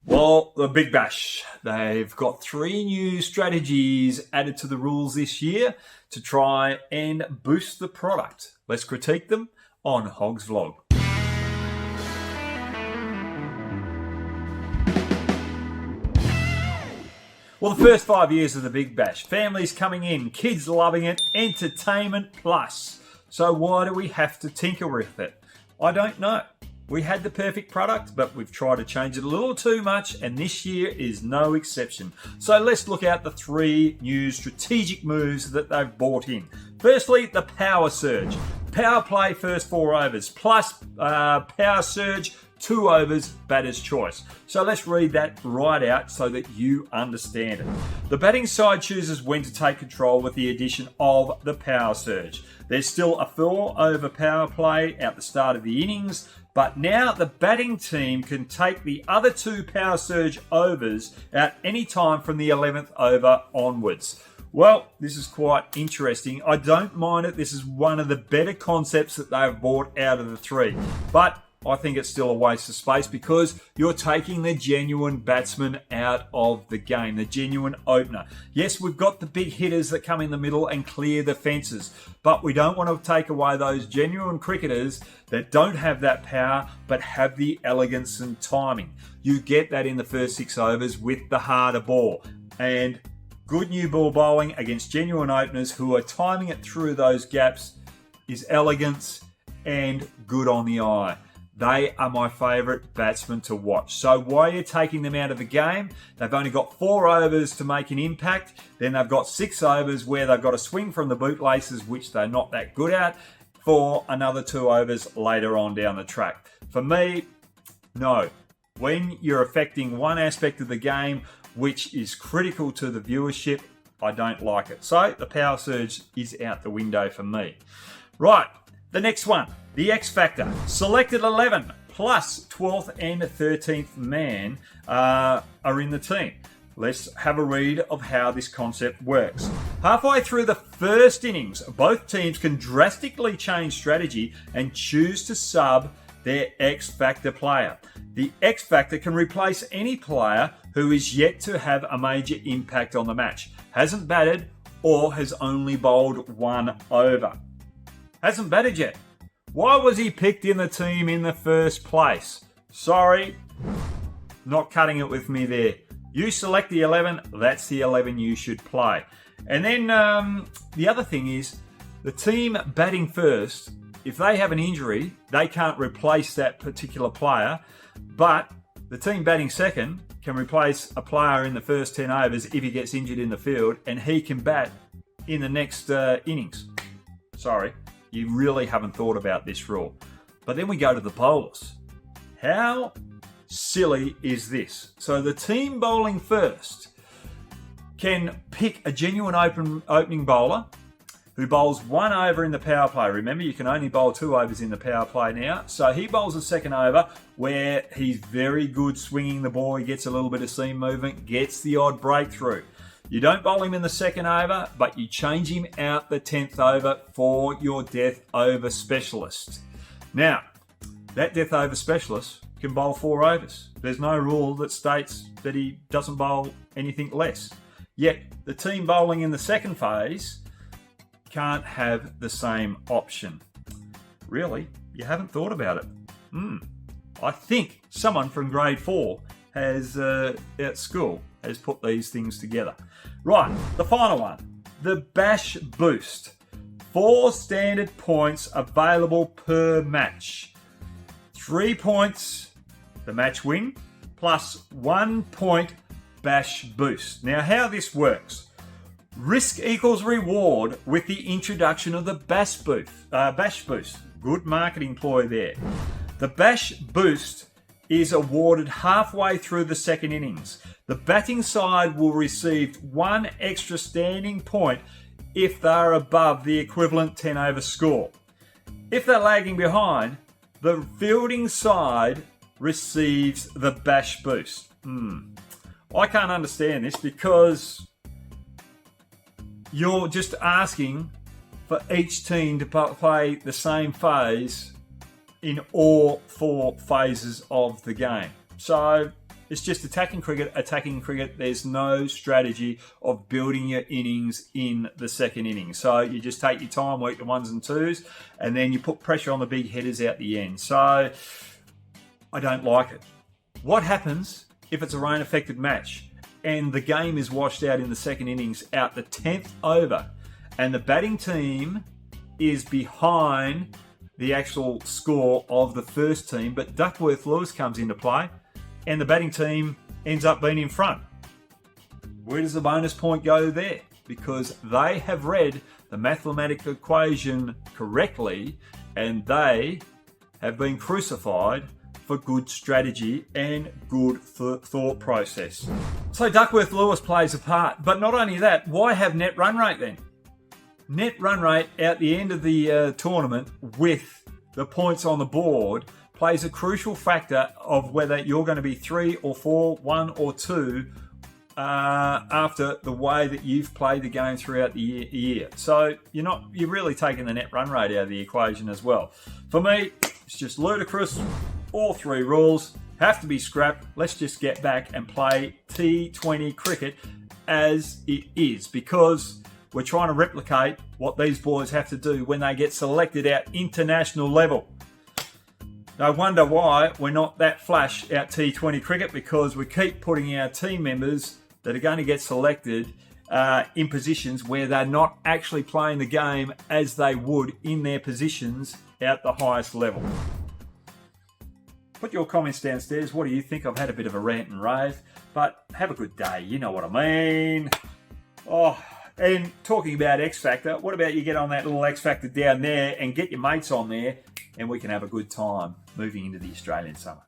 Well, the Big Bash, they've got 3 new strategies added to the rules this year to try and boost the product. Let's critique them on Hoggs Vlog. Well, the first 5 years of the Big Bash, families coming in, kids loving it, entertainment plus. So why do we have to tinker with it? I don't know. We had the perfect product, but we've tried to change it a little too much, and this year is no exception. So let's look at the 3 new strategic moves that they've brought in. Firstly, the Power Surge. Power play first 4 overs, plus Power Surge 2 overs, batter's choice. So let's read that right out so that you understand it. The batting side chooses when to take control with the addition of the Power Surge. There's still a 4 over power play at the start of the innings, but now the batting team can take the other 2 Power Surge overs at any time from the 11th over onwards. Well, this is quite interesting. I don't mind it. This is one of the better concepts that they've brought out of the 3. But I think it's still a waste of space because you're taking the genuine batsman out of the game, the genuine opener. Yes, we've got the big hitters that come in the middle and clear the fences, but we don't want to take away those genuine cricketers that don't have that power but have the elegance and timing. You get that in the first 6 overs with the harder ball. And good new ball bowling against genuine openers who are timing it through those gaps is elegance and good on the eye. They are my favourite batsmen to watch. So why are you taking them out of the game? They've only got 4 overs to make an impact. Then they've got 6 overs where they've got to swing from the bootlaces, which they're not that good at, for another 2 overs later on down the track. For me, no. When you're affecting one aspect of the game, which is critical to the viewership, I don't like it. So the Power Surge is out the window for me. Right, the next one. The X Factor. Selected 11 plus 12th and 13th man are in the team. Let's have a read of how this concept works. Halfway through the first innings, both teams can drastically change strategy and choose to sub their X Factor player. The X Factor can replace any player who is yet to have a major impact on the match, hasn't batted, or has only bowled 1 over. Hasn't batted yet. Why was he picked in the team in the first place? Sorry, not cutting it with me there. You select the 11, that's the 11 you should play. And then the other thing is, the team batting first, if they have an injury, they can't replace that particular player, but the team batting second can replace a player in the first 10 overs if he gets injured in the field, and he can bat in the next innings. Sorry. You really haven't thought about this rule. But then we go to the bowlers. How silly is this? So the team bowling first can pick a genuine opening bowler who bowls 1 over in the power play. Remember, you can only bowl 2 overs in the power play now. So he bowls a second over where he's very good swinging the ball. He gets a little bit of seam movement, gets the odd breakthrough. You don't bowl him in the second over, but you change him out the 10th over for your death over specialist. Now, that death over specialist can bowl 4 overs. There's no rule that states that he doesn't bowl anything less. Yet, the team bowling in the second phase can't have the same option. Really? You haven't thought about it? I think someone from grade 4 has, at school, has put these things together. Right, the final one. The Bash Boost. 4 standard points available per match. 3 points, the match win, plus 1 point Bash Boost. Now, how this works. Risk equals reward with the introduction of the Bash Boost. Good marketing ploy there. The Bash Boost is awarded halfway through the second innings. The batting side will receive 1 extra standing point if they're above the equivalent 10 over score. If they're lagging behind, the fielding side receives the Bash Boost. I can't understand this because you're just asking for each team to play the same phase in all 4 phases of the game. So It's just attacking cricket, attacking cricket. There's no strategy of building your innings in the second innings. So you just take your time, work the ones and twos, and then you put pressure on the big headers out the end. So I don't like it. What happens if it's a rain-affected match and the game is washed out in the second innings out the 10th over and the batting team is behind the actual score of the first team, but Duckworth-Lewis comes into play and the batting team ends up being in front? Where does the bonus point go there? Because they have read the mathematical equation correctly and they have been crucified for good strategy and good thought process. So Duckworth-Lewis plays a part, but not only that, why have net run rate then? Net run rate at the end of the tournament with the points on the board plays a crucial factor of whether you're going to be 3 or 4, 1 or 2 after the way that you've played the game throughout the year. So you're really taking the net run rate out of the equation as well. For me, it's just ludicrous. All 3 rules have to be scrapped. Let's just get back and play T20 cricket as it is, because we're trying to replicate what these boys have to do when they get selected at international level. No wonder why we're not that flash at T20 cricket, because we keep putting our team members that are going to get selected in positions where they're not actually playing the game as they would in their positions at the highest level. Put your comments downstairs. What do you think? I've had a bit of a rant and rave, but have a good day. You know what I mean. Oh, and talking about X Factor, what about you get on that little X Factor down there and get your mates on there and we can have a good time moving into the Australian summer.